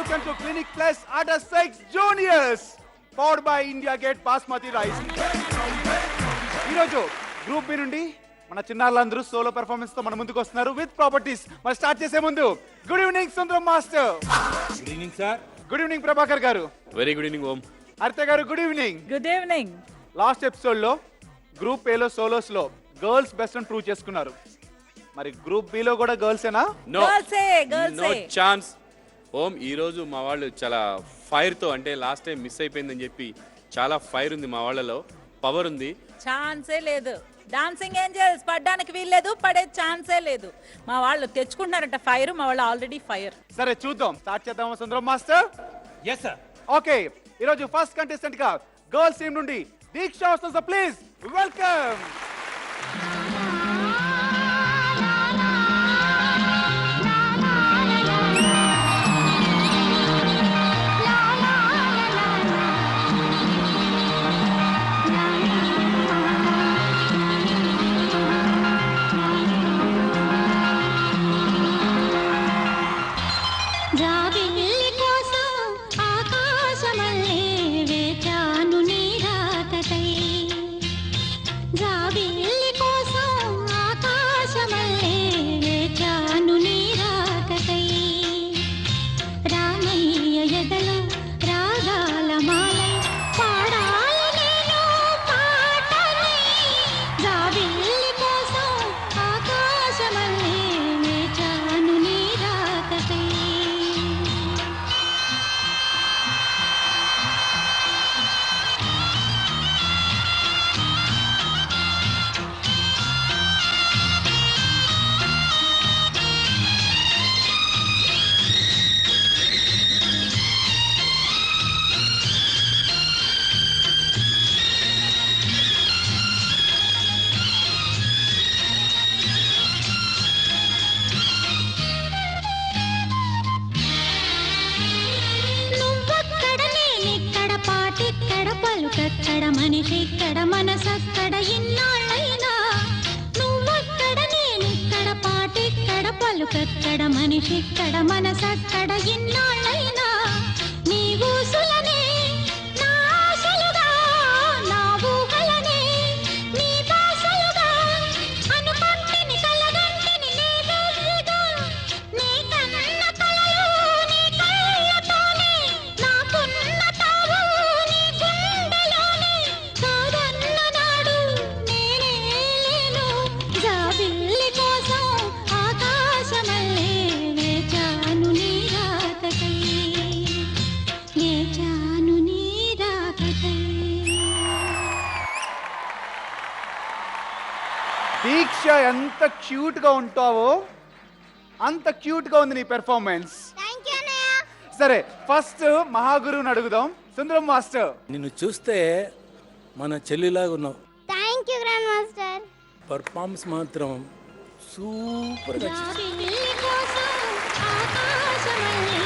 welcome to Clinic Plus Under 6 Juniors, powered by India Gate Basmati Rice. ఈరోజు group B నుండి మన చిన్నారులందరూ solo performance తో మన ముందుకు వస్తున్నారు విత్ ప్రాపర్టీస్. మరి స్టార్ట్ చేసే ముందు good evening Sundaram master. Good evening sir. Good evening Prabhakar గారు. Very good evening Om. Haritha గారు good evening. Good evening. Last episode లో గ్రూప్ ఏ లో సోలోస్ లో గర్ల్స్ బెస్ట్ అని ప్రూవ్ చేసుకున్నారు. మరి గ్రూప్ బి లో కూడా గర్ల్స్ ఏనా? నో ఛాన్స్ ఓం. ఈ రోజు మా వాళ్ళు చాలా ఫైర్ తో, అంటే లాస్ట్ టైం మిస్ అయిపోయిందని చెప్పి చాలా ఫైర్ ఉంది మా వాళ్ళలో, పవర్ ఉంది. ఛాన్సే లేదు. డాన్సింగ్ ఏంజల్స్ పడడానికి వీల్లేదు, పడే ఛాన్సే లేదు. మా వాళ్ళు తెచ్చుకుంటున్నారంట ఫైర్, మా వాళ్ళు ఆల్రెడీ ఫైర్. సరే చూద్దాం, స్టార్ట్ చేద్దామా Sundaram master? Yes sir. Okay, ఈరోజు ఫస్ట్ కంటెస్టెంట్ గా గర్ల్స్ టీమ్ నుండి దీక్ష వస్తుంది. Please welcome. కక్కడ మనిషి ఇక్కడ మనసక్కడ ఇన్నాళ్ళైనా, నువ్వక్కడ నేనిక్కడ పాటిక్కడ పలుకక్కడ మనిషి ఇక్కడ మనసక్కడ ఇన్నాళ్ళైనా, నీ ఊసులనే నా ఆశలుగా, నా ఊహలనే నీ దాసలుగా, అనుకుంటిని కలగంటిని నీ వెర్రిగా, నీ కన్న కలలు నీ కళ్ళతోనే, నాకున్న తావు నీ గుండెలోనే, కాదన్న నాడు నేనే లేను, జాబిల్లి కోసం ఆకాశమల్లే వేచాను నీ రాకకై, వేచాను నీ రాకకై. దీక్ష ఎంత క్యూట్ గా ఉంటావో అంత క్యూట్ గా ఉంది నీ పెర్ఫార్మెన్స్. సరే ఫస్ట్ మహాగురువుని అడుగుదాం. సుందరం మాస్టర్, నిన్ను చూస్తే మన చెల్లిలాగా ఉన్నావు. Thank you grand master. Performance మాత్రం సూపర్గా చేసావు. జాబిల్లి కోసం ఆకాశమల్లే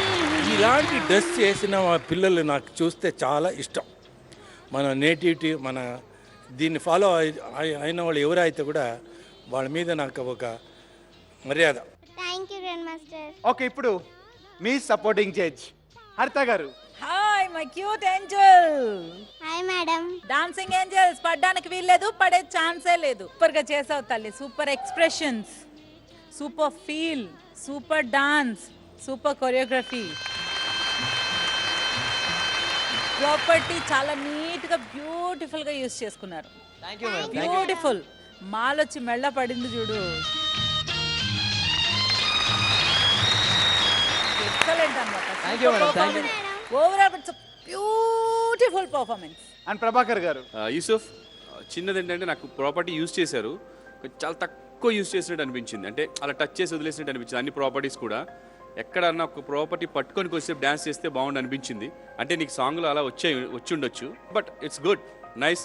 ఇలాంటి డ్రెస్ చేసిన మా పిల్లలు నాకు చూస్తే చాలా ఇష్టం. మన నేటివిటీ, మన దీన్ని ఫాలో అయిన వాళ్ళు ఎవరైతే కూడా వాళ్ళ మీద నాకు ఒక మర్యాద. Thank you grand master. Okay ఇప్పుడు మీ సపోర్టింగ్ జడ్జ్ హరిత గారు. Hi my cute Angel. Hi madam. Dancing angels పడడానికి వీల్లేదు, పడే ఛాన్సే లేదు. సూపర్ గా చేసావు తల్లి. Super expressions, super feel, super dance, super choreography. Property చాలా నీట్ గా బ్యూటిఫుల్ గా యూస్ చేసుకున్నారు. బ్యూటిఫుల్. మాలొచ్చి మెళ్ళ పడింది చూడు. ఎక్సలెంట్ అన్నమాట. Overall it's beautiful performance. And Prabhakar గారు. యూసుఫ్, చిన్నది ఏంటంటే నాకు ప్రాపర్టీ యూజ్ చేశారు, చాలా తక్కువ యూజ్ చేసినట్టు అనిపించింది. అంటే అలా టచ్ చేసి వదిలేసినట్టు అనిపించింది. అన్ని ప్రాపర్టీస్ కూడా ఎక్కడన్నా ఒక ప్రాపర్టీ పట్టుకొని కొద్దిసేపు డ్యాన్స్ చేస్తే బాగుండు అనిపించింది. అంటే నీకు సాంగ్లో అలా వచ్చి ఉండొచ్చు, but it's good, nice,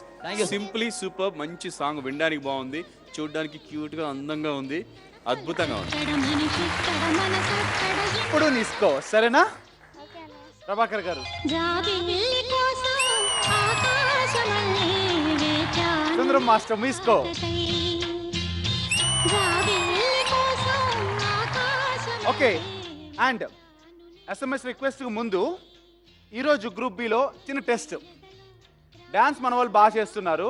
simply super. మంచి సాంగ్, వినడానికి బాగుంది, చూడడానికి క్యూట్గా అందంగా ఉంది, అద్భుతంగా ఉంది. ఇప్పుడు నీ స్కోర్ సరేనా? ప్రభాకర్ గారు. సుందరం మాస్టర్ మీ స్కోర్. ఓకే, అండ్ ఎస్ఎంఎస్ రిక్వెస్ట్కి ముందు ఈరోజు గ్రూప్ బిలో చిన్న టెస్ట్. డ్యాన్స్ మన వాళ్ళు బాగా చేస్తున్నారు.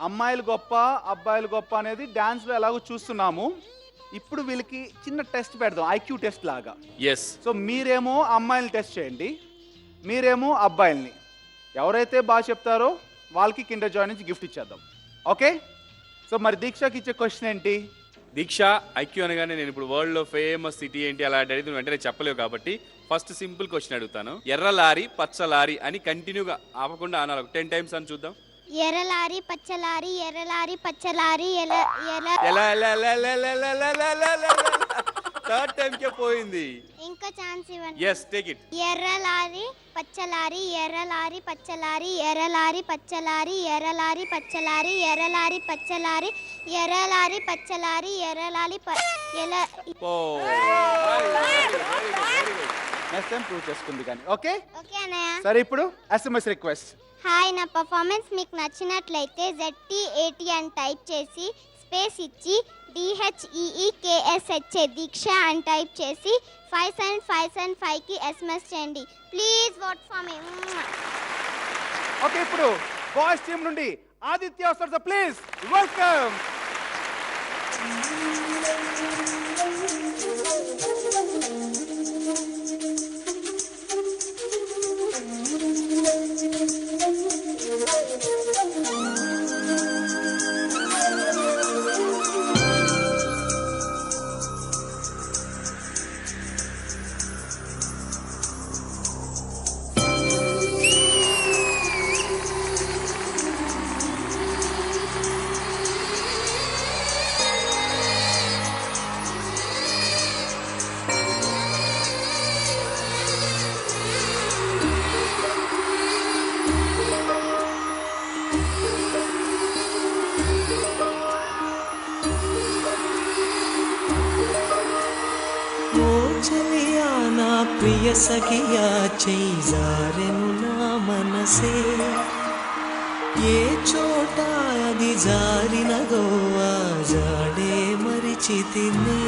అమ్మాయిలు గొప్ప అబ్బాయిలు గొప్ప అనేది డ్యాన్స్లో ఎలాగో చూస్తున్నాము. ఇప్పుడు వీళ్ళకి చిన్న టెస్ట్ పెడదాం, ఐక్యూ టెస్ట్ లాగా. ఎస్. సో మీరేమో అమ్మాయిల్ని టెస్ట్ చేయండి, మీరేమో అబ్బాయిల్ని. ఎవరైతే బాగా చెప్తారో వాళ్ళకి కిండర్ జాయ్ నుంచి గిఫ్ట్ ఇచ్చేద్దాం. ఓకే? సో మరి దీక్షకి ఇచ్చే క్వశ్చన్ ఏంటి? దీక్ష, ఐక్యూ అనగానే నేను ఇప్పుడు వరల్డ్లో ఫేమస్ సిటీ ఏంటి అలా అడిగితే వెంటనే చెప్పలేవు కాబట్టి ఫస్ట్ సింపుల్ క్వశ్చన్ అడుగుతాను. ఎర్ర లారీ పచ్చ లారీ అని కంటిన్యూగా ఆపకుండా అనాలి. 10 times అని చూద్దాం. ఎర్రలారి పచ్చలారి ఎర్రలారి పచ్చలారి ఎలా థర్డ్ టైంకే పోయింది. ఇంకా ఛాన్స్ ఇవ్వండి. Yes, take it. ఎర్రలారి పచ్చలారి ఎర్రలారి పచ్చలారి ఎర్రలారి పచ్చలారి ఎర్రలారి పచ్చలారి ఎర్రలారి పచ్చలారి ఎర్రలారి పచ్చలారి ఎర్రలారి నెక్స్ట్ టైం ప్రూవ్ చేసుకుంది కానీ. ఓకే ఓకే అన్నయ్య. సరే, ఇప్పుడు ఎస్ఎంఎస్ రిక్వెస్ట్. హాయ్, నా పర్ఫార్మెన్స్ మీకు నచ్చినట్లయితే ZT80 అని టైప్ చేసి స్పేస్ ఇచ్చి DHEEKSHA దీక్ష అని టైప్ చేసి 57575కి SMS చేయండి. Please what for me. Okay, ఇప్పుడు బాయ్స్ టీమ్ నుండి ఆదిత్య వస్తారు. Please welcome. ప్రియ సఖియా చేజారెను నా మనసే, ఏ చోట అది జారినదో ఆ జాడే మరిచితినే.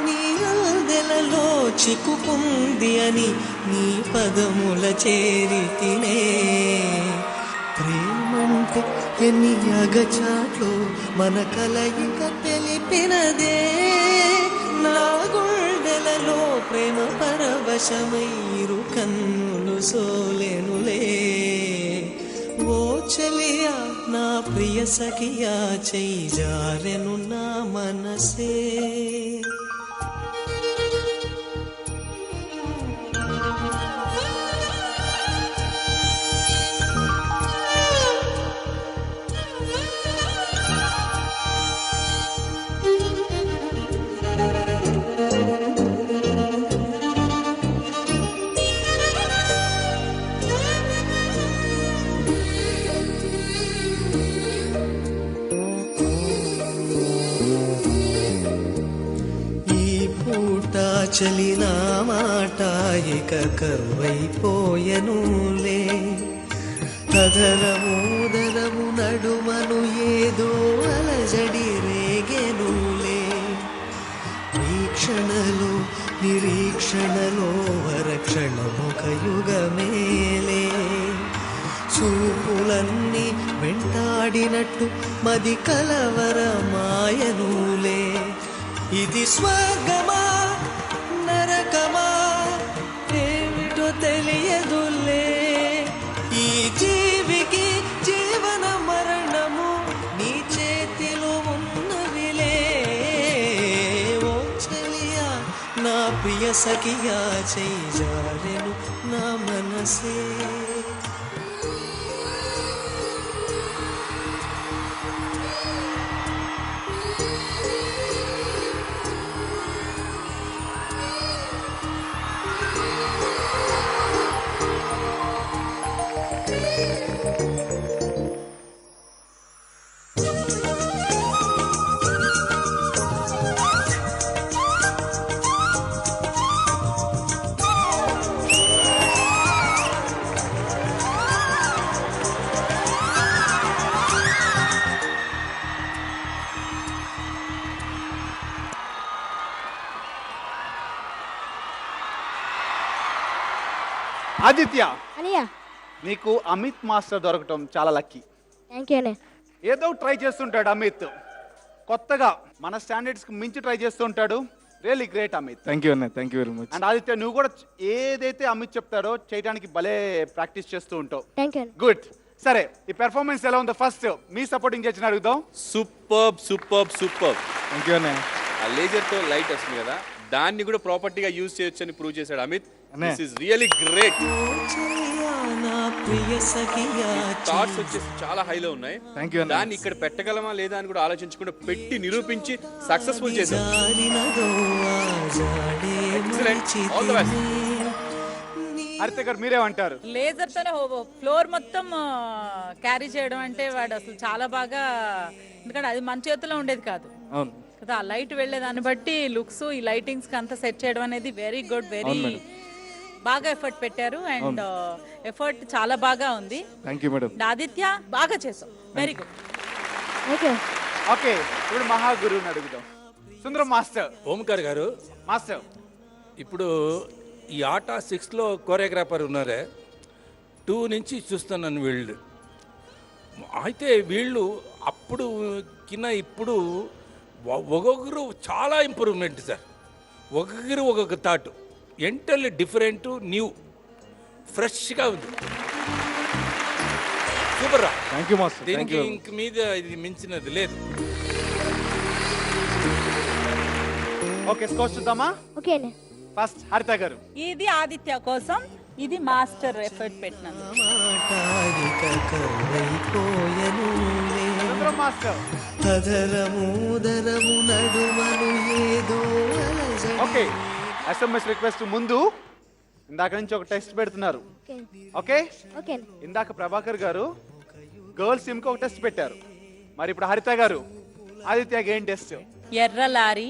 నీ అందెలలో చిక్కుకుంది అని నీ పదముల చేరితినే. ప్రేమంటే ఎన్ని అగచాట్లు మన కలయిక తెలిపినదే. నా గుండెలలో ప్రేమ పరవశమైరు కన్నులు సోలెనులే. ఓ చెలియా నా ప్రియ సఖియా చేజారెను నా మనసే. చలినా మాట ఇక కరువైపోయనులే. కదలమోదరము నడుమను ఏదో అలజడి రేగెనులే. వీక్షణలో నిరీక్షణలో వరక్షణమొక యుగమేలే. చూపులన్నీ వెంటాడినట్టు మది కలవరమాయనులే. ఇది స్వర్గమా నరకమా ఏమిటో తెలియదులే. ఈ జీవికి జీవన మరణము నీ చేతిలో ఉన్నవిలే. ఓ చెలియా నా ప్రియ సఖియా చేజారెను నా మనసే. ఆదిత్య, అనియా నీకు అమిత్ మాస్టర్ దొరకటం చాలా లక్కీ. థ్యాంక్ యూ అన్నయ్య. ఏదో ట్రై చేస్తుంటాడు అమిత్, కొత్తగా మన స్టాండర్డ్స్కి మించి ట్రై చేస్తుంటాడు. Really great Amit. Thank you అన్న, thank you very much. And Aditya, నువ్వు కూడా ఏదైతే అమిత్ చెప్తాడో చేయడానికి భలే ప్రాక్టీస్ చేస్తూ ఉంటావు. థ్యాంక్ యూ అన్నయ్య. గుడ్. సరే, ఈ పెర్ఫార్మెన్స్ ఎలా ఉందో ఫస్ట్ మీ సపోర్టింగ్ జడ్జిని అడుగుదాం. Super super super. Thank you అన్న. ఆ లేజర్తో లైట్ వస్తుంది కదా, దాన్ని కూడా ప్రాపర్టీగా యూజ్ చేయొచ్చు అని ప్రూవ్ చేశాడు అమిత్. అనే. This is really great. చెలియా నా ప్రియ సఖియా థాట్స్ వచ్చేసి చాలా హైలో ఉన్నాయి. థ్యాంక్ యూ అన్న. దాన్ని ఇక్కడ పెట్టగలమా లేదా అని కూడా ఆలోచించకుండా పెట్టి నిరూపించి సక్సెస్ఫుల్ చేశాం. జారినదో ఆ జాడే ఎక్సలెంట్. All the best. హరిత గారు మీరేమంటారు? లేజర్ తోనే ఫ్లోర్ మొత్తం క్యారీ చేయడం అంటే వాడు అసలు చాలా బాగా, ఎందుకంటే అది మన చేతిలో ఉండేది కాదు అవును. కదా. ఆ లైట్ వెళ్ళే దాన్ని బట్టి లుక్స్, ఈ లైటింగ్స్ కి అంతా సెట్ చేయడం అనేది వెరీ గుడ్, వెరీ బాగా ఎఫర్ట్ పెట్టారు. అండ్ ఎఫర్ట్ చాలా బాగా ఉంది. Thank you madam. ఆదిత్య బాగా చేసావు, very good. Thank you. Okay, ఇప్పుడు మహాగురువుని అడుగుదాం. సుందరం మాస్టర్. ఓంకార్ గారు, మాస్టర్, ఇప్పుడు ఈ ఆట 6లో కోరియోగ్రాఫర్ ఉన్నారే, 2 నుంచి చూస్తున్నాను వీళ్ళు. అయితే వీళ్ళు అప్పుడు కింద ఇప్పుడు ఒక్కొక్కరు చాలా ఇంప్రూవ్మెంట్ సార్. ఒక్కొక్కరు ఒక్కొక్క థాట్, ఎంటర్లీ డిఫరెంట్, న్యూ, ఫ్రెష్గా ఉంది. సూపర్ రా. Thank you master. థ్యాంక్ దీనికి యూ. ఇంక మీద ఇది మించినది లేదు. ఓకే, స్కోర్ చూద్దామా? ఓకే అన్నయ్య. ఫస్ట్ హరిత గారు. ఇది ఆదిత్య కోసం, ఇది మాస్టర్ ఎఫర్ట్ పెట్టినందుకు. మాటాడిక కరువైపోయనులే సుందరం మాస్టర్. అదరము నడుమను ఏదో అలజడి. ఓకే, ఎస్ఎంఎస్ రిక్వెస్ట్ ముందు ఇందాక నుంచి ఒక టెస్ట్ పెడుతున్నారు. ఓకే ఓకే, ఓకే అన్నయ్య. ఇందాక ప్రభాకర్ గారు గర్ల్స్ టీమ్ కి ఒక టెస్ట్ పెట్టారు. మరి ఇప్పుడు హరిత గారు ఆదిత్యకి ఏం టెస్ట్? ఎర్ర లారీ,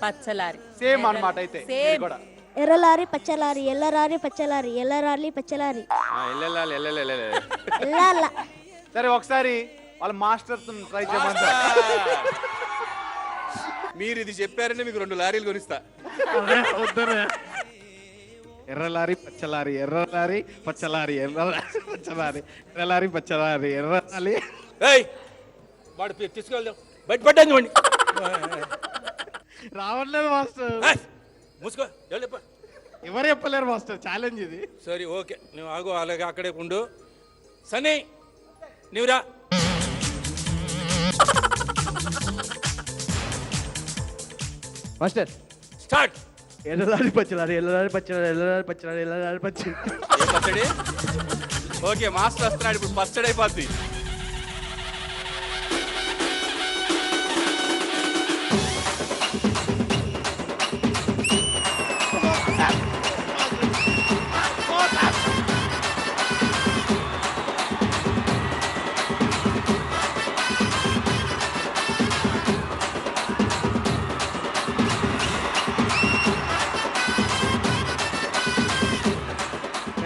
పచ్చ లారీ. సేమ్ అన్నమాట. అయితే Same. ఇది కూడా ఎర్రలారి పచ్చలారి, ఎల్లరారి పచ్చలారి, ఎల్లరాలి పచ్చలారి, వెళ్ళాలి ఎల్లాల. సరే, ఒకసారి వాళ్ళ మాస్టర్ ట్రై చేయమంటారు. మీరు ఇది చెప్పారంటే మీకు 2 లారీలు కొనిస్తా. ఎర్రలారి పచ్చలారి, ఎర్రలారి పచ్చలారి, ఎర్రలారి పచ్చలారి, ఎర్రలారి పచ్చలారి, ఎర్రలారి. ఏయ్, వాడు తీసుకెళ్దాం, బయట పడ్డాను చూడండి. రావట్లేదు మాస్టర్. ఏయ్, మూసుకో, ఎవరు ఎవరు చెప్పలేరు మాస్టర్, ఛాలెంజ్ ఇది. సరే ఓకే, నువ్వు ఆగు, అలాగే అక్కడే ఉండు. సన్నీ, నీవురా. Master start. ఎర్రలారి పచ్చలారి, ఎర్రలారి పచ్చలారి, ఎర్రలారి పచ్చలారి, ఎర్రలారి పచ్చడి. ఏ పచ్చడి? ఓకే, మాస్టర్ వస్తున్నాడు, ఇప్పుడు పచ్చడి అయిపోద్ది.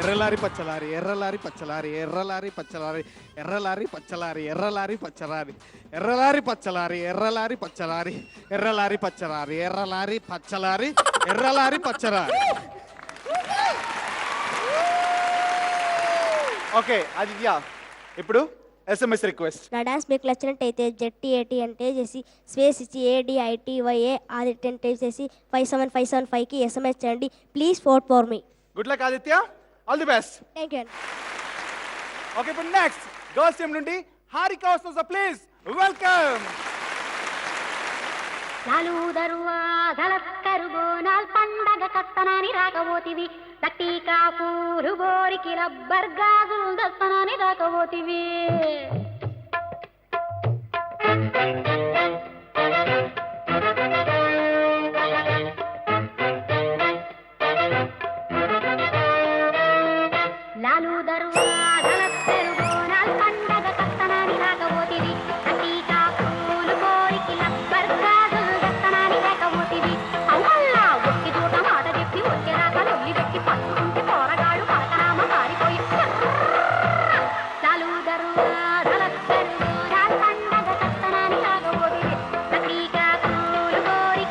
ఎర్రలారి పచ్చలారి, ఎర్రలారి పచ్చలారి, ఎర్రలారి పచ్చలారి, ఎర్రలారి పచ్చలారి, ఎర్రలారి పచ్చలారి, ఎర్రలారి పచ్చలారి, ఎర్రలారి పచ్చలారి, ఎర్రలారి పచ్చలారి, ఎర్రలారి పచ్చలారి, ఎర్రలారి పచ్చలారి. ఓకే ఆదిత్య, ఇప్పుడు ఎస్ఎంఎస్ రిక్వెస్ట్. నా డాన్స్ మీకు నచ్చినట్టయితే ZT80 అంటే చేసి స్పేస్ ఇచ్చి ADITYA ఆదిత్య అంటే చేసి 57575కి SMS చేయండి. Please vote for me. Good luck Aditya, all the best. Thank you. Okay, ఇప్పుడు నెక్స్ట్ గర్ల్స్ టీమ్ నుండి హారిక వస్తుంది. Please welcome. కరుగోనాల్ పండగ కత్తనాని రాకపోతివి, తట్టికా పూలు బోరికి రబ్బర్ గాజులు దస్తనాని రాకపోతివి. లాలు దరువాదల కరుగోనాల్ పండగ కత్తనాని రాకపోతివి, తట్టికా పూలు బోరికి రబ్బర్ గాజులు దస్తనాని రాకపోతివి. అవునల్లా ఒట్టి దూట మాట చెప్పి వచ్చేదాకా లొల్లి పెట్టి పట్టుకుంటే పోరగాడు పరకనామ పారిపోయి. లాలు దరువాదల కరుగోనాల్ పండగ కత్తనాని రాకపోతివి, తట్టికా పూలు బోరికి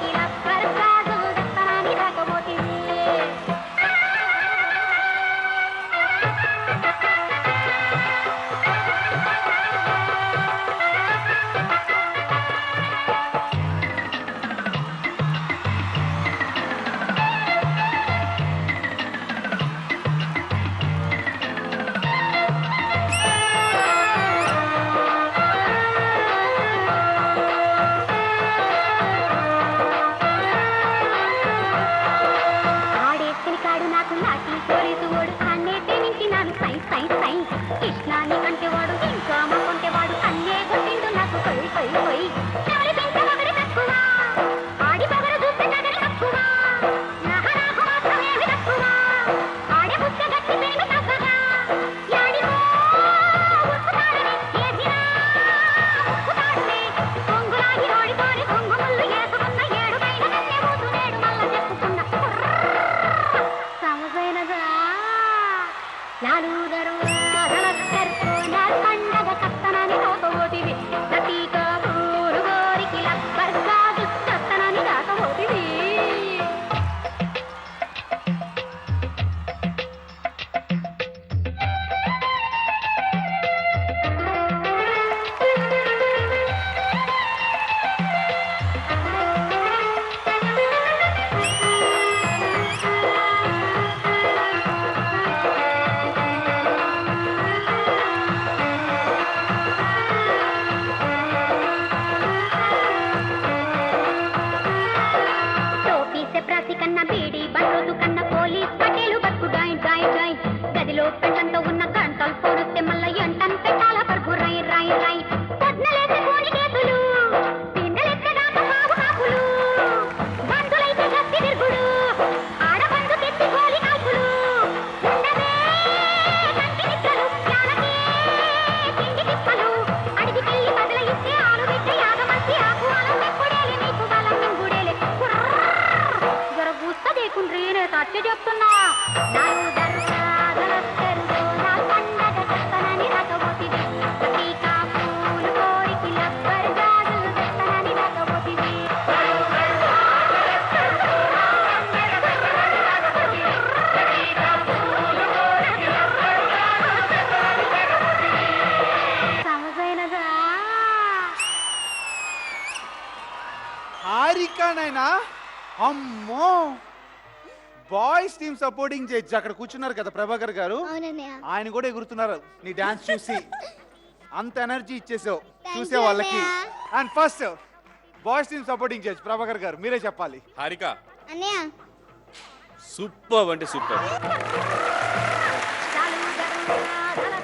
పెంటంతో ఉన్న గంటలు పోరుస్తే మళ్ళీ ఎంటను పెట్టాల పరుగు రై రై రై పొద్దులేసే కోడి కేతులు తిండలెక్కడాక బాబు కాపులు బంధులైతే గస్తి తిరుగుడు ఆడబంధు తెచ్చి గోలి కాల్పులు ఉండవే కంటి నిక్కలు యాలకే తిండి తిప్పలు అడిగికెళ్ళి బదుల ఇస్తే ఆలు బిడ్డ యాగమంతి ఆకు అలం ఎప్పుడేలే నీకు బలం మింగుడేలే జర గుస్త దేకుండ్రీ నే సత్య చెప్తున్నా నారు దర్గాదలస్తరు నాల్ పండగ కస్తనని రాకబోతివి టీకా పూలు కోరికి లబ్బర్ గాజులు దస్తనని రాకబోతివి సమజైనదా హారికనైనా అమ్మో బాయ్స్ టీమ్ సపోర్టింగ్ చేయొచ్చు. అక్కడ కూర్చున్నారు కదా ప్రభాకర్ గారు, అవునన్నయ్య. ఆయన కూడా ఎగురుతున్నారు నీ డాన్స్ చూసి. అంత ఎనర్జీ ఇచ్చేసావు Thank చూసే you, వాళ్ళకి. అన్నయ్య. And first boys team supporting చేయొచ్చు ప్రభాకర్ గారు, మీరే చెప్పాలి. హారిక అన్నయ్య సూపర్ అంటే సూపర్.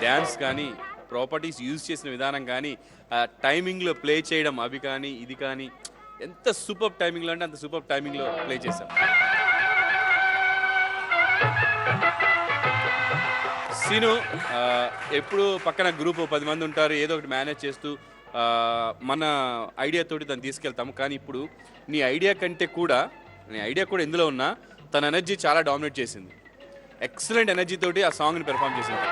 డ్యాన్స్ కానీ ప్రాపర్టీస్ యూజ్ చేసిన విధానం కానీ టైమింగ్లో ప్లే చేయడం అవి కానీ ఇది కానీ ఎంత సూపర్ టైమింగ్లో అంటే అంత సూపర్ టైమింగ్లో ప్లే చేసాం. సీను ఎప్పుడు పక్కన గ్రూప్ 10 మంది ఉంటారు, ఏదో ఒకటి మేనేజ్ చేస్తూ మన ఐడియా తోటి దాన్ని తీసుకెళ్తాము. కానీ ఇప్పుడు నీ ఐడియా కూడా ఇందులో ఉన్నా తన ఎనర్జీ చాలా డామినేట్ చేసింది. ఎక్సలెంట్ ఎనర్జీ తోటి ఆ సాంగ్ని పెర్ఫామ్ చేసింది.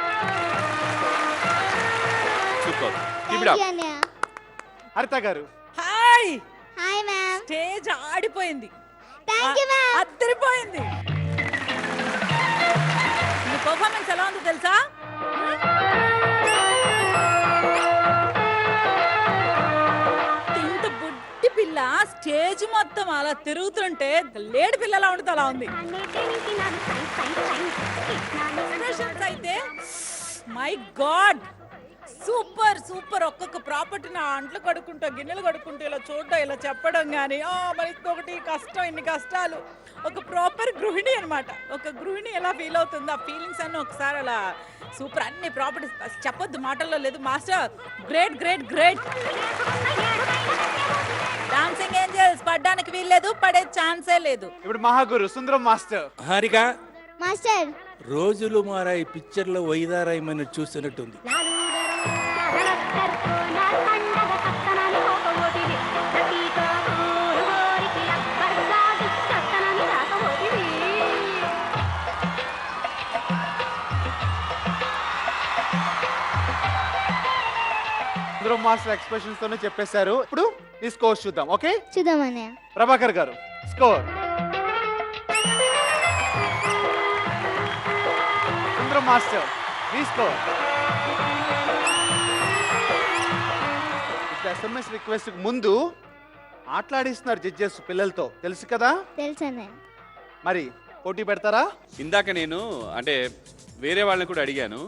సూపర్. Keep it up. అన్నయ్య. హరిత గారు హాయ్ హాయ్ మ్యామ్. స్టేజ్ ఆడిపోయింది, థ్యాంక్ యూ మ్యామ్. అద్దరిపోయింది. నీ పర్ఫార్మెన్స్ ఎలా ఉందో తెలుసా? ఇంత బుడ్డి పిల్ల స్టేజ్ మొత్తం అలా తిరుగుతుంటే లేడి పిల్లలా ఉంటుంది, అలా ఉంది. ఎక్స్ప్రెషన్స్ అయితే మై గాడ్ సూపర్ సూపర్. ఒక్కొక్క ప్రాపర్టీని అంట్లు కడుక్కుంటూ గిన్నెలు కడుక్కుంటూ ఇలా చూడడం ఇలా చెప్పడం కానీ మరి ఇంకొకటి కష్టం, ఇన్ని కష్టాలు. ఒక ప్రాపర్ గృహిణి అనమాట. ఒక గృహిణి ఎలా ఫీల్ అవుతుంది, ఆ ఫీలింగ్స్ అన్నీ ఒకసారి అలా సూపర్. అన్ని ప్రాపర్టీస్ చెప్పొద్దు, మాటల్లో లేదు. Master great great great. Dancing angels పడ్డానికి వీల్లేదు, పడే ఛాన్సే లేదు. ఇప్పుడు మహాగురు సుందరం మాస్టర్. హారిక మాస్టర్ రోజులు మారాయి పిక్చర్లో వైదారాయమని చూసినట్టుంది. సుందరం మాస్టర్ ఎక్స్ప్రెషన్స్ తోనే చెప్పేశారు. ఇప్పుడు ఈ స్కోర్ చూద్దాం. ఓకే చూద్దాం అన్నయ్య. ప్రభాకర్ గారు స్కోర్. సుందరం మాస్టర్ మీ స్కోర్. ఎస్ఎంఎస్ రిక్వెస్ట్ ముందు ఆటలాడిస్తున్నారు జడ్జెస్ పిల్లలతో, తెలుసు కదా? తెలుసు అన్నయ్య. మరి పోటీ పెడతారా? ఇందాక నేను అంటే వేరే వాళ్ళని కూడా అడిగాను,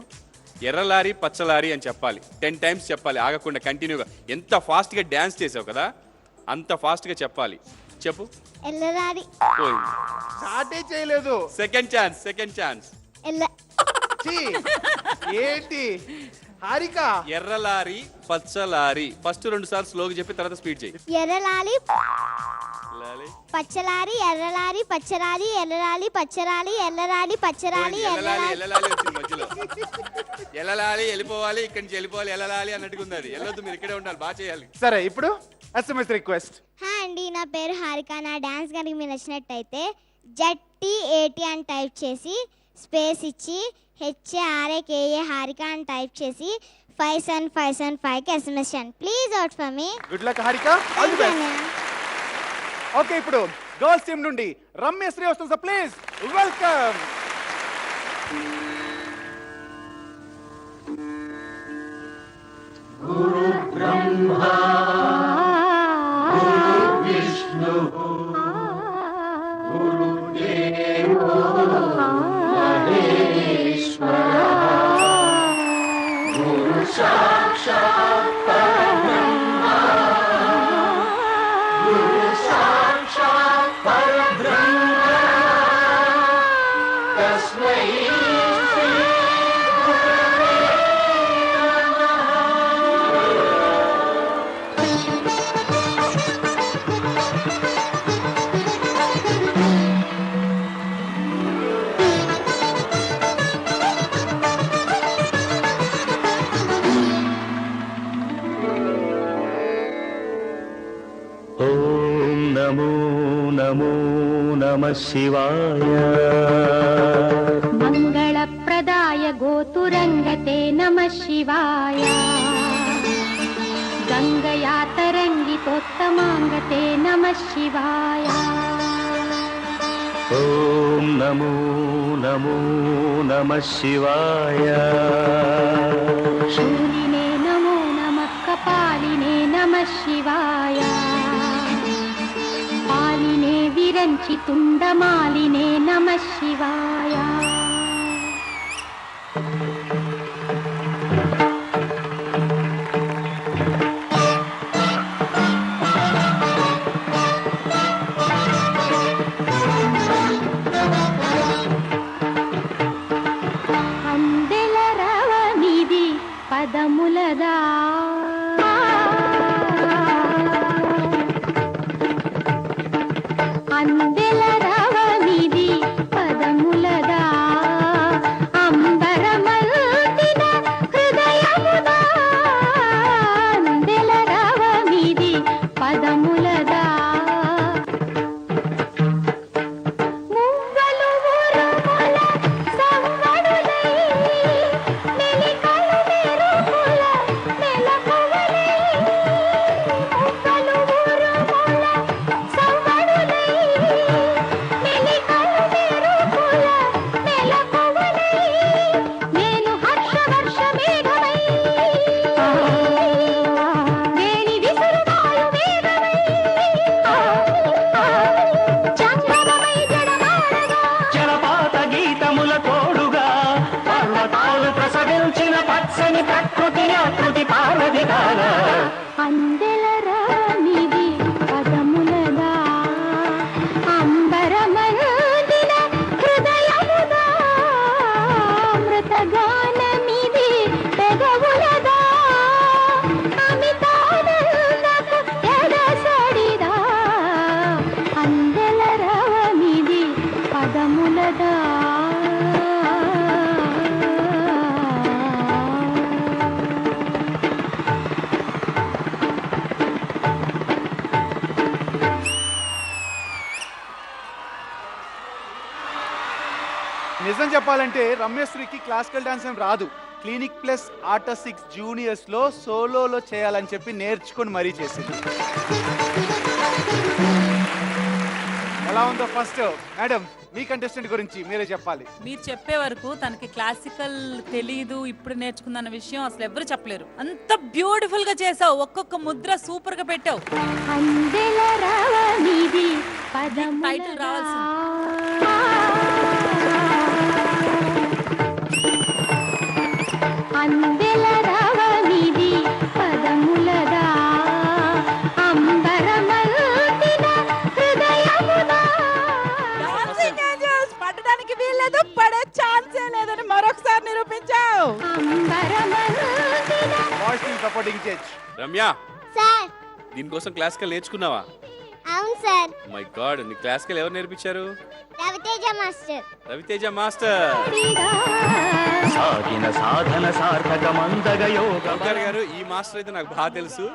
ఎర్రలారి పచ్చలారి అని చెప్పాలి, 10 times చెప్పాలి ఆగకుండా కంటిన్యూగా. ఎంత ఫాస్ట్గా డ్యాన్స్ చేసావు కదా అంత ఫాస్ట్గా చెప్పాలి. చెప్పు. ఎల్లరారి పోయింది. స్టార్టే చేయలేదు. Second chance. ఎల్ల ఛీ, ఏంటి హారిక? ఎర్రలారి పచ్చలారి. ఫస్ట్ 2 సార్లు స్లోగా చెప్పి తర్వాత స్పీడ్ చేయి. ఎర్రలాలి లాలి. పచ్చలారి ఎర్రలారి పచ్చరాలి ఎర్రలాలి పచ్చరాలి ఎర్రలాలి పచ్చరాలి ఎల్లలాలి ఎర్రలాలి. వచ్చింది మధ్యలో. ఎల్లలాలి వెళ్ళిపోవాలి, ఇక్కడి నుంచి వెళ్ళిపోవాలి, ఎల్లలాలి అన్నట్టుగా ఉంది. అది వెళ్ళొద్దు, మీరు ఇక్కడే ఉండాలి, బాగా చేయాలి. సరే ఇప్పుడు ఎస్ఎంఎస్ రిక్వెస్ట్. హాయ్ అండి, నా పేరు హారిక. నా డాన్స్ కనుక మీకు నచ్చినట్టయితే ZTAT అని టైప్ చేసి స్పేస్ ఇచ్చి HARAKA హారిక అని టైప్ చేసి 57575కి SMS చేయండి. Please out for me. Good luck Harika. All the best. Okay ఇప్పుడు గర్ల్స్ టీమ్ నుండి రమ్యశ్రీ వస్తుంది సార్, ప్లీజ్ వెల్కమ్. శివాయ మంగళప్రదాయ గోతురంగతే నమః శివాయ గంగయాతరంగితోత్తమాంగతే నమః శివాయ ఓం నమో నమో నమః శివాయ శూలినే నమో నమః కపాలినే నమః శివాయ పాలినే విరంచి తుండమాలినే నమః శివాయ అందెల రవనిది పదములదా అందెల రవనిది పదములదా అంబరమల్తిన హృదయముదా అందెల రవనిది పదములదా మువ్వలు ఉరుముల సవ్వడులై మెలికలు మెరుపుల మెలకువలై మువ్వలు ఉరుముల సవ్వడులై మెలికలు మెరుపుల మెలకువలై నేను హర్షవర్ష మేఘమై వేణి విసురువాయు వేగమై చంద్రమై జడమాడగా జలపాత గీతముల తోడుగా పర్వతాలు ప్రసవించిన పచ్చని ప్రకృతి ఆకృతి పాలదిగాల అందెల రానిది పదములదా అంబరమల్దిన హృదయముదా మృతగానమిది పెదవులదా అమితానందపు ఎడసడిదా అందెల రానిది పదములదా నిజం చెప్పాలంటే రమ్యశ్రీకి క్లాసికల్ డాన్స్ ఏం రాదు. క్లినిక్ ప్లస్ ఆర్ట్ 6 జూనియర్స్ లో సోలోలో చేయాలని చెప్పి నేర్చుకొని మరీ చేసింది. ఎలా ఉందో ఫస్ట్ మేడం మీ కంటెస్టెంట్ గురించి మీరే చెప్పాలి. మీరు చెప్పే వరకు తనకి క్లాసికల్ తెలీదు, ఇప్పుడు నేర్చుకుందన్న విషయం అసలు ఎవరు చెప్పలేరు. అంత బ్యూటిఫుల్ గా చేసావు, ఒక్కొక్క ముద్ర సూపర్ గా పెట్టావు. అందెల రవనిది టైటిల్ రావాల్సింది. అందెల రవనిది పదములదా అంబరమల్తిన హృదయముదా Dancing Angels పట్టడానికి వీల్లేదు, పడే ఛాన్సే లేదని మరొకసారి నిరూపించావు. అంబరమల్తిన voice supporting judge Ramya, sir. దీనికోసం క్లాసికల్ నేర్చుకున్నావా? అవును సార్. మై గాడ్, నీ క్లాసికల్ ఎవరు నేర్పించారు? రవితేజ మాస్టర్. రవితేజ మాస్టర్. సాగిన సాధన సార్థకమందగ యోగ ఓంకార్ గారు, ఈ మాస్టర్ అయితే నాకు బాగా తెలుసు,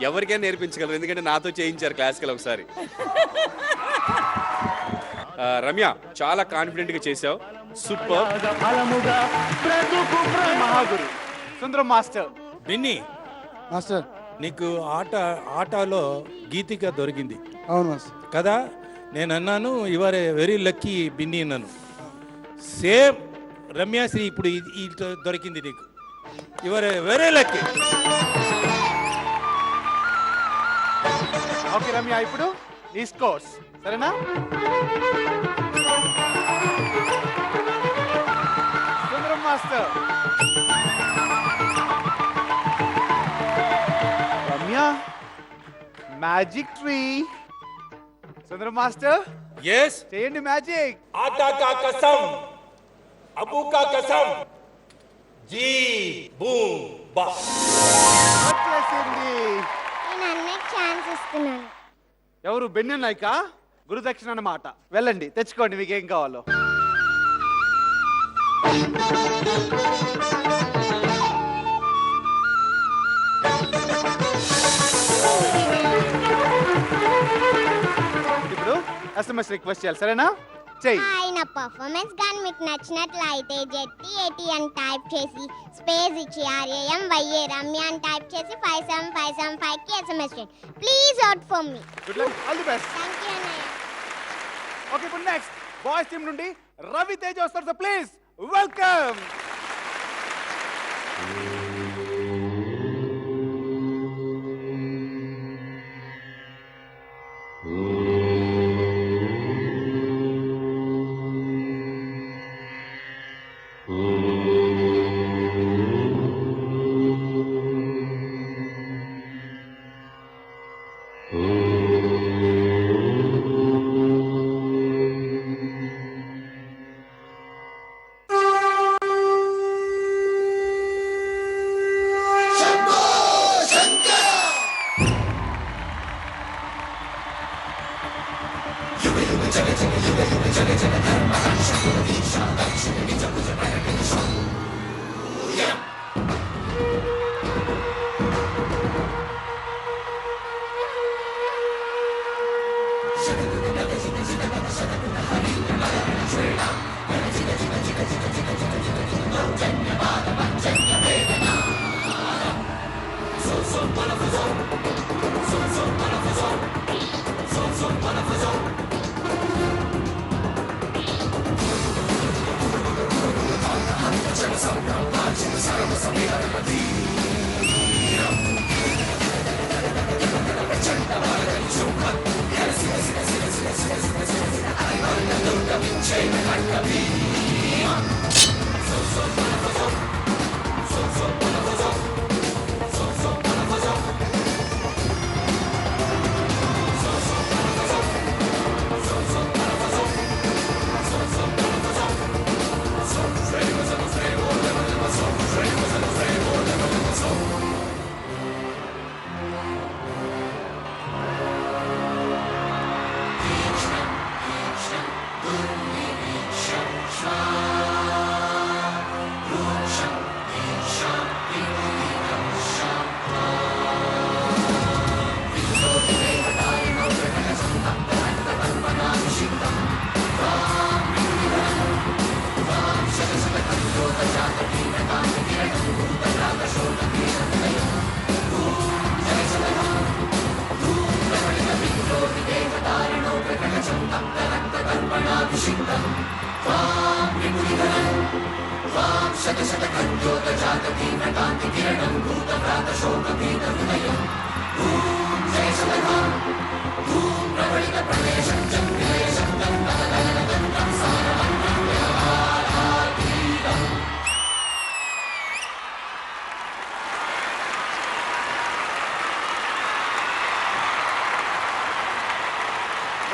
ఎవరికైనా నేర్పించగలరు, ఎందుకంటే నాతో చేయించారు క్లాసికల్ ఒకసారి. రమ్య, చాలా కాన్ఫిడెంట్ గా చేసావు, సూపర్. ఫలముగా బ్రతుకు మహాగురు సుందరం మాస్టర్. బిన్ని మాస్టర్. నీకు ఆటలో గీతిక దొరికింది అవును మాస్టర్. కదా, నేను అన్నాను ఇవరే వెరీ లక్కీ బిన్ని అన్నాను. సేమ్ రమ్యాశ్రీ ఇప్పుడు ఇది దొరికింది నీకు, ఇవరే వెరీ లక్కీ. ఓకే రమ్య, ఇప్పుడు ఈ స్కోర్స్ సరేనా? Sundaram master. Ramya magic tree. Sundaram master yes, చేయండి మ్యాజిక్. ఆటా కా కసం, అబూ కా కసం, జీ బూమ్ బా. వచ్చేసింది. నేను అన్నకి ఛాన్స్ ఇస్తున్నాను. ఎవరు? బెన్నెన్ నాయక. గురుదక్షిణ అన్నమాట. వెళ్ళండి తెచ్చుకోండి మీకు ఏం కావాలో. ఇప్పుడు SMS రిక్వెస్ట్ చేయాలి, సరేనా? చెయ్యి. హాయ్, నా పర్ఫార్మెన్స్ కానీ మీకు నచ్చినట్లయితే జెట్టి అని టైప్ చేసి స్పేస్ ఇచ్చి RAMYA రమ్య అని టైప్ చేసి 57575కి SMS చేయండి. Please vote for me. Good luck, all the best. Thank you అన్నయ్య. ఓకే, ఇప్పుడు నెక్స్ట్ బాయ్స్ టీమ్ నుండి రవితేజ వస్తారు. Please welcome.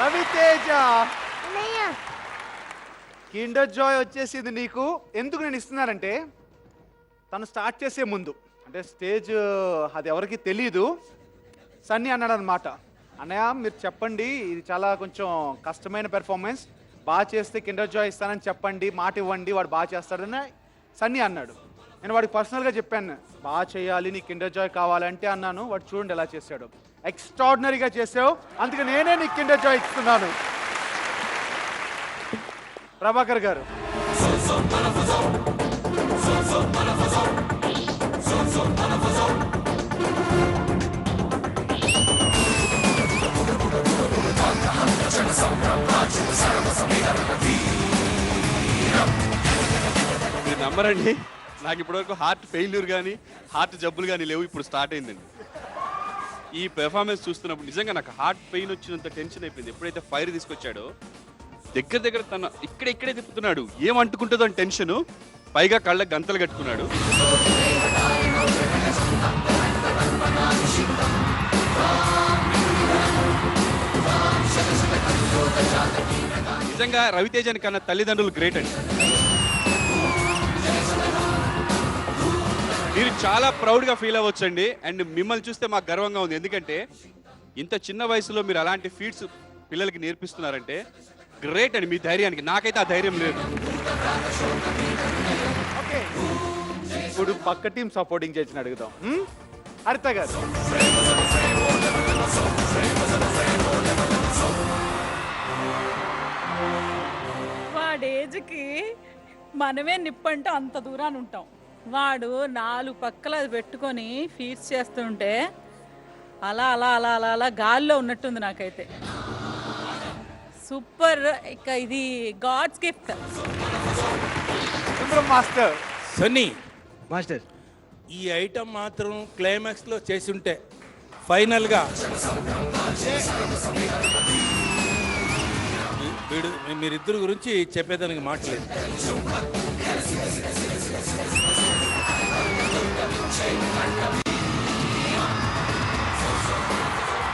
Raviteja, Kinder Joy వచ్చేసింది నీకు. ఎందుకు నేను ఇస్తున్నానంటే, తను స్టార్ట్ చేసే ముందు అంటే స్టేజ్ అది ఎవరికి తెలీదు, సన్నీ అన్నాడు అనమాట, అన్నయ్య మీరు చెప్పండి ఇది చాలా కొంచెం కష్టమైన పెర్ఫార్మెన్స్, బాగా చేస్తే కిండర్ జాయ్ ఇస్తానని చెప్పండి, మాట ఇవ్వండి, వాడు బాగా చేస్తాడని సన్నీ అన్నాడు. నేను వాడికి పర్సనల్గా చెప్పాను, బాగా చేయాలి, నీ కిండర్ జాయ్ కావాలంటే అన్నాను. వాడు చూడండి ఎలా చేశాడు, ఎక్స్ట్రాడినరీగా చేసావు, అందుకే నేనే నీకు కిండర్ జాయ్ ఇస్తున్నాను. ప్రభాకర్ గారు, మీరు నమ్మరండి, నాకు ఇప్పటివరకు హార్ట్ ఫెయిల్యూర్ కానీ హార్ట్ జబ్బులు కానీ లేవు, ఇప్పుడు స్టార్ట్ అయిందండి. ఈ పెర్ఫార్మెన్స్ చూస్తున్నప్పుడు నిజంగా నాకు హార్ట్ పెయిన్ వచ్చినంత టెన్షన్ అయిపోయింది. ఎప్పుడైతే ఫైర్ తీసుకొచ్చాడో దగ్గర తన ఇక్కడే తిప్పుతున్నాడు, ఏం అంటుకుంటుందో అని టెన్షన్, పైగా కళ్ళకి గంతలు కట్టుకున్నాడు. నిజంగా రవితేజని కన్నా తల్లిదండ్రులు గ్రేట్ అండి. మీరు చాలా ప్రౌడ్గా ఫీల్ అవ్వచ్చండి. అండ్ మిమ్మల్ని చూస్తే మాకు గర్వంగా ఉంది, ఎందుకంటే ఇంత చిన్న వయసులో మీరు అలాంటి ఫీట్స్ పిల్లలకి నేర్పిస్తున్నారంటే గ్రేట్ అండి. మీ ధైర్యానికి నాకైతే ఆ ధైర్యం లేదు. ఓకే, ఇప్పుడు పక్క టీం సపోర్టింగ్ చేసి అడుగుదాం. హరిత గారు, వాడి ఏజ్కి మనమే నిప్పంటే అంత దూరాన్ని ఉంటాం. వాడు 4 పక్కల అది పెట్టుకొని ఫీడ్స్ చేస్తుంటే అలా అలా అలా అలా అలా గాల్లో ఉన్నట్టుంది నాకైతే. సూపర్. ఇక ఇది గాడ్స్ గిఫ్ట్. సుందరం మాస్టర్. సన్నీ మాస్టర్ ఈ ఐటమ్ మాత్రం క్లైమాక్స్లో చేసి ఉంటే ఫైనల్గా వీడు మీరిద్దరు గురించి చెప్పేదానికి మాట్లేదు.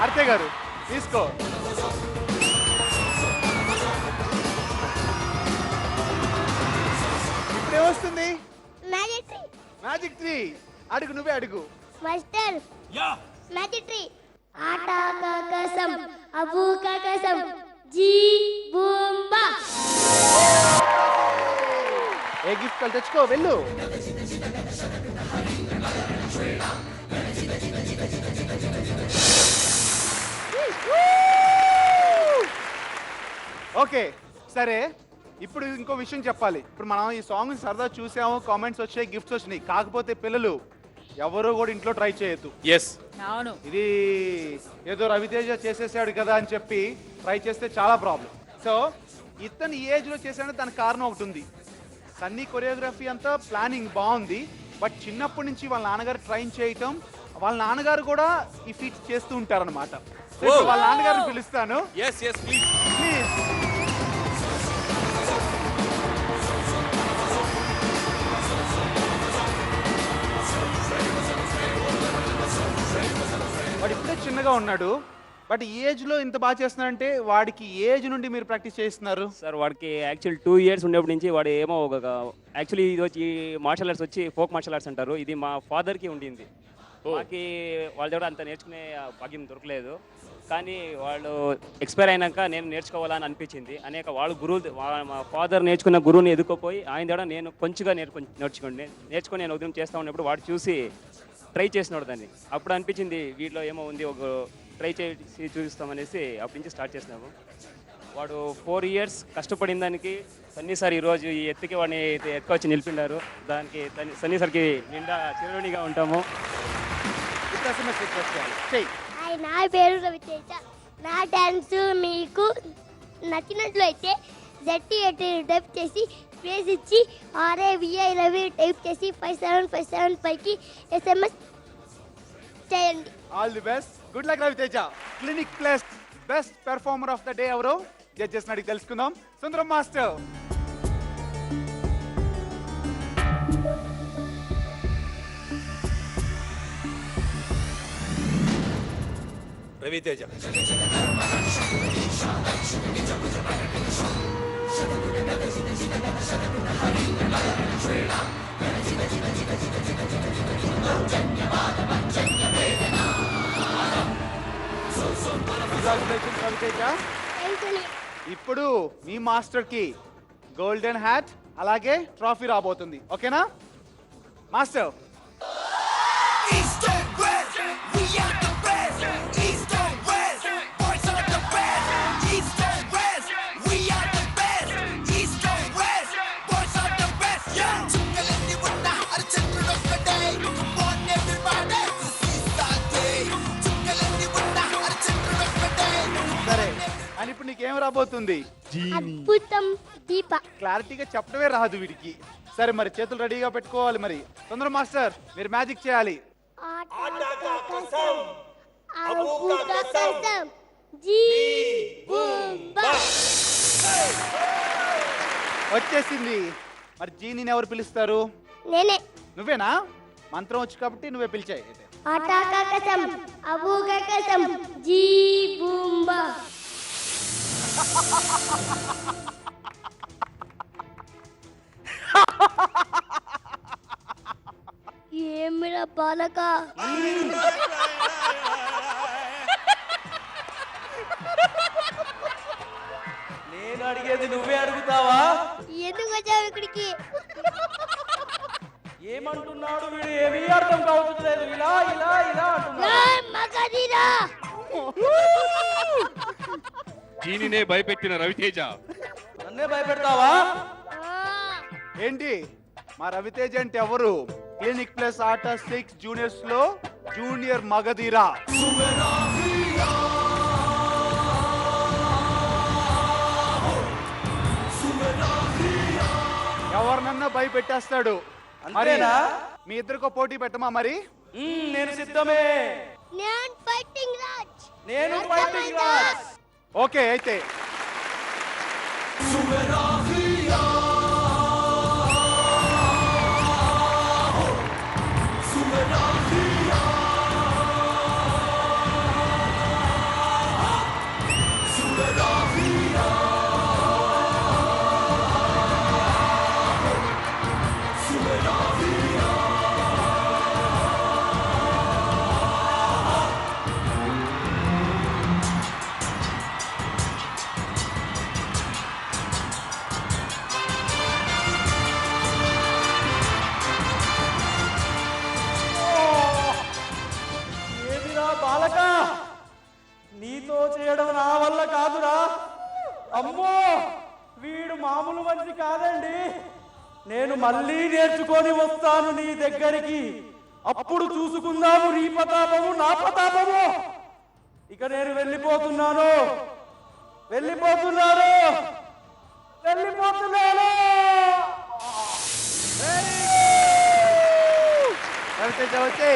అర్తే గారు తీసుకో. ఇప్పుడేమొస్తుంది? Magic tree. Magic tree. అడుగు, నువ్వే అడుగు. Master magic tree. ఆటా కా కసం అబూ కా కసం జీ బూంబా. ఏ గిఫ్ట్ కల్ తెచ్చుకో, వెళ్ళు. ఓకే సరే, ఇప్పుడు ఇంకో విషయం చెప్పాలి. ఇప్పుడు మనం ఈ సాంగ్ సరదా చూసాము, కామెంట్స్ వచ్చాయి, గిఫ్ట్స్ వచ్చినాయి. కాకపోతే పిల్లలు ఎవరు కూడా ఇంట్లో ట్రై చేయొద్దు. ఎస్, అవును. ఇది ఏదో రవితేజ చేసేసాడు కదా అని చెప్పి ట్రై చేస్తే చాలా ప్రాబ్లం. సో ఇతను ఈ ఏజ్లో చేశాడంటే దానికి కారణం ఒకటి ఉంది. సన్నీ కొరియోగ్రఫీ అంతా ప్లానింగ్ బాగుంది, బట్ చిన్నప్పటి నుంచి వాళ్ళ నాన్నగారు ట్రైన్ చేయటం, వాళ్ళ నాన్నగారు కూడా ఈ ఫీట్స్ చేస్తూ ఉంటారనమాట. వాళ్ళ నాన్నగారిని పిలుస్తాను. Yes yes please. ప్లీజ్. వాడు ఇప్పుడే చిన్నగా ఉన్నాడు, బట్ ఈ ఏజ్ లో ఇంత బాగా చేస్తున్నాడంటే వాడికి ఏజ్ నుండి మీరు ప్రాక్టీస్ చేస్తున్నారు? సార్ వాడికి యాక్చువల్ 2 years ఉండేప్పటి నుంచి వాడు ఏమో ఒక యాక్చువల్లీ ఇది వచ్చి మార్షల్ ఆర్ట్స్ వచ్చి ఫోక్ మార్షల్ ఆర్ట్స్ అంటారు. ఇది మా ఫాదర్కి ఉండింది. మాకి వాళ్ళ దగ్గర అంత నేర్చుకునే భాగ్యం దొరకలేదు. కానీ వాళ్ళు ఎక్స్పైర్ అయినాక నేను నేర్చుకోవాలని అనిపించింది. అనేక వాళ్ళు గురువు మా ఫాదర్ నేర్చుకున్న గురువుని ఎదుర్కోపోయి ఆయన దగ్గర నేను కొంచెంగా నేర్చుకొని నేను ఉదయం చేస్తూ ఉన్నప్పుడు వాడు చూసి ట్రై చేసినాడు దాన్ని. అప్పుడు అనిపించింది వీటిలో ఏమో ఉంది, ఒక ట్రై చేసి చూపిస్తామనేసి అప్పటి నుంచి స్టార్ట్ చేసినాము. వాడు 4 years కష్టపడిన దానికి సన్నీ సార్ ఈరోజు ఈ ఎత్తుకి వాడిని ఎత్తుకొచ్చి నిలిపిండారు. దానికి సన్నీ సార్కి నిండా చిరునిగా ఉంటాము. నా పేరు రవితేజ. నా డ్యాన్స్ మీకు నచ్చినట్లయితే ZT80 టైప్ చేసి స్పేస్ ఇచ్చి RAVI రవి టైప్ చేసి 57575కి SMS చేయండి. All the best. Good luck Raviteja. Clinic plus best performer of the day ఎవరు జడ్జెస్ అడిగి తెలుసుకుందాం. సుందరం మాస్టర్. రవితేజ. Congratulations, రవితేజ. ఇప్పుడు మీ మాస్టర్ కి గోల్డెన్ హ్యాట్ అలాగే ట్రోఫీ రాబోతుంది. ఓకేనా మాస్టర్? సరే, అని ఇప్పుడు నీకేం రాబోతుంది? అద్భుతం దీప. క్లారిటీగా చెప్పడమే రాదు వీడికి. సరే మరి చేతులు రెడీగా పెట్టుకోవాలి. మరి సుందరం మాస్టర్ మీరు మ్యాజిక్ చేయాలి. వచ్చేసింది. మరి జీని ఎవరు పిలుస్తారు? నేనే. నువ్వేనా? మంత్రం వచ్చు కాబట్టి నువ్వే పిలిచాయి. ఆటా కా కసం అబూ కా కసం జీ బూంబా. ఏమిరా బాలక? నేను అడిగేది నువ్వే అడుగుతావా? ఎందుకు వచ్చావు ఇక్కడికి? ఏమంటున్నాడు వీడు? ఏమీ అర్థం కావట్లేదు. ఇలా ఇలా ఇలా జీనినే భయపెట్టిన రవితేజ నన్నే భయపెడతావా? ఏంటి మా రవితేజ్ అంటే ఎవరు? క్లినిక్ ప్లస్ ఆట 6 జూనియర్స్ లో జూనియర్ మగధీరా. ఎవరినన్నా భయపెట్టేస్తాడు. మరి అంతేనా? మీ ఇద్దరికో పోటీ పెట్టమా మరి? నేను సిద్ధమే. నేను ఫైటింగ్ రాజ్. నేను ఫైటింగ్ రాజ్. ఓకే అయితే ఏదిరా బాలక, నీతో చేయడం నా వల్ల కాదురా. అమ్మో, వీడు మామూలు మనిషి కాదండి. నేను మళ్ళీ నేర్చుకొని వస్తాను నీ దగ్గరికి. అప్పుడు చూసుకుందాము నీ ప్రతాపము నా ప్రతాపము. ఇక నేను వెళ్ళిపోతున్నాను. రవితేజ వచ్చే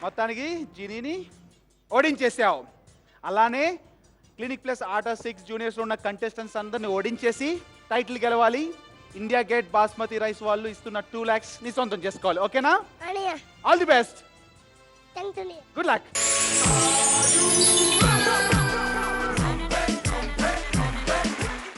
మొత్తానికి జీనీని ఓడించేసావు. అలానే క్లినిక్ ప్లస్ ఆట 6 జూనియర్స్ ఉన్న కంటెస్టెంట్స్ అందరిని ఓడించేసి టైటిల్ గెలవాలి. ఇండియా గేట్ బాస్మతి రైస్ వాళ్ళు ఇస్తున్న 2 lakhs ని సొంతం చేసుకోవాలి. ఓకేనా? అనియా all the best. Thanks. Good luck.